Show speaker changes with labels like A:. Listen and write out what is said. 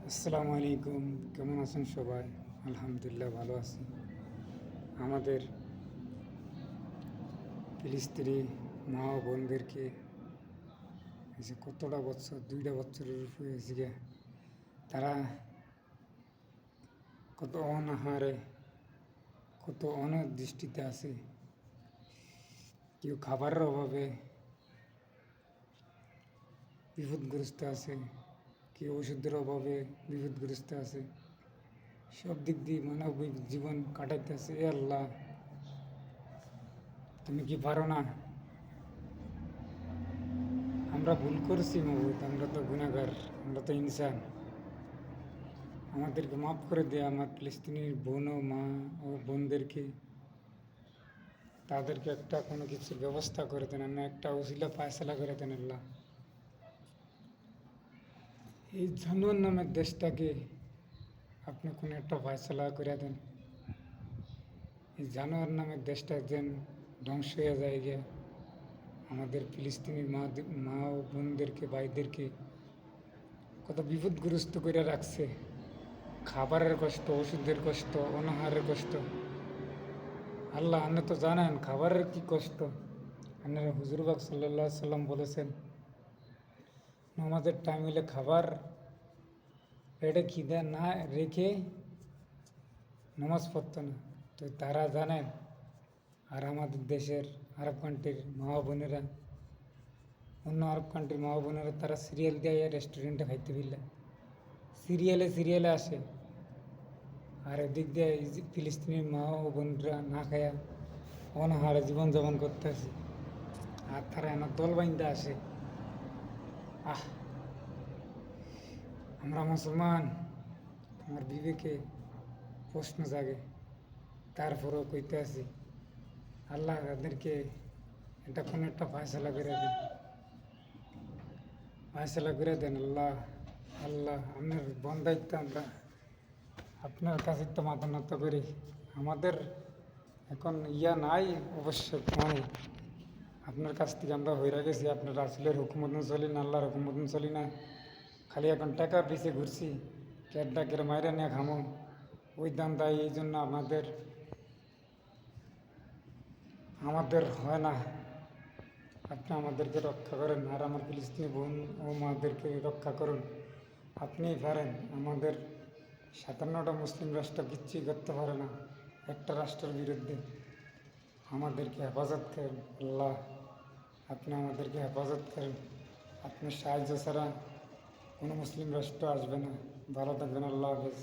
A: আসসালামু আলাইকুম। কেমন আছেন সবাই? আলহামদুলিল্লাহ ভালো আছি। আমাদের ফিলিস্তিনি মা ও বোনদেরকে এই যে কতটা বছর, 2টা বছরের উপরে হয়েছে গিয়া, তারা কত অনাহারে, কত অনাদৃষ্টিতে আছে। কেউ খাবারের অভাবে বিপদগ্রস্ত আছে, কেউ ওষুধের অভাবে বিপদগ্রস্ত আছে। সব দিক দিয়ে মানবিক জীবন কাটাইতেছে। এ আল্লাহ, তুমি কি পারো না? আমরা ভুল করছি মাবুদ, আমরা তো গুনাহগার, আমরা তো ইনসান। আমাদেরকে মাফ করে দে। আমার ফিলিস্তিনির বোন ও মা ও বোনদেরকে, তাদেরকে একটা কোনো কিছুর ব্যবস্থা করে দেন, না একটা উসিলা ফায়সালা করে দেন আল্লাহ। এই জানোয়ার নামের দেশটাকে আপনি কোনো একটা ফায়সালা করে দেন। এই জানোয়ার নামের দেশটা যেন ধ্বংস হয়ে যায় গিয়ে। আমাদের ফিলিস্তিনির মা ও বোনদেরকে, ভাইদেরকে কত বিপদগ্রস্ত করে রাখছে। খাবারের কষ্ট, ওষুধের কষ্ট, অনাহারের কষ্ট। আল্লাহ, আপনি তো জানেন খাবারের কি কষ্ট। আপনারা হুজুরবাগ সাল্লাল্লাহু আলাইহি সাল্লাম বলেছেন, নামাজের টাইম হলে খাবার পেটে খিদে না রেখে নামাজ পড়তো না। তো তারা জানেন। আর আমাদের দেশের আরব কান্ট্রির মা বোনেরা, অন্য আরব কান্ট্রির মা বোনেরা, তারা সিরিয়াল দিয়ে রেস্টুরেন্টে খাইতে ফিরলে সিরিয়ালে সিরিয়ালে আসে। আর এদিক দিয়ে ফিলিস্তিনির মা ও বোনরা না খায়া অনাহারে জীবনযাপন করতে আসে। আর তারা এনার দল বাইন্দা আসে। আহ, আমরা মুসলমান, আমার বিবেকে প্রশ্ন জাগে। তারপরেও কইতে আছি, আল্লাহ তাদেরকে এটা কোনো একটা ফায়সালা করে দেন, ফায়সালা করে দেন আল্লাহ। আল্লাহ, আপনার বন্দাইত্ব, আমরা আপনার কাছে তো মাথা নত করি। আমাদের এখন নাই অবশ্য, মানে আপনার কাছ থেকে আমরা হইরা গেছি। আপনার রাসূলের হুকুম মতন চলি না, আল্লাহর হুকুম মতন চলি না। খালি এখন টাকা পিছিয়ে ঘুরছি, ক্যাটটা কেটে মাইরা নিয়ে খামো, ওই দাম দেয়। এই জন্য আমাদের আমাদের হয় না। আপনি আমাদেরকে রক্ষা করেন, আর আমার ফিলিস্তিনি বোন ও মাদেরকে রক্ষা করুন। আপনিই পারেন। আমাদের 57টা মুসলিম রাষ্ট্র কিচ্ছুই করতে পারে না একটা রাষ্ট্রের বিরুদ্ধে। আমাদেরকে হেফাজত করেন আল্লাহ, আপনি আমাদেরকে হেফাজত করেন। আপনার সাহায্য ছাড়া কোনো মুসলিম রাষ্ট্র আসবে না। ভালো থাকবেন, আল্লাহ হাফেজ।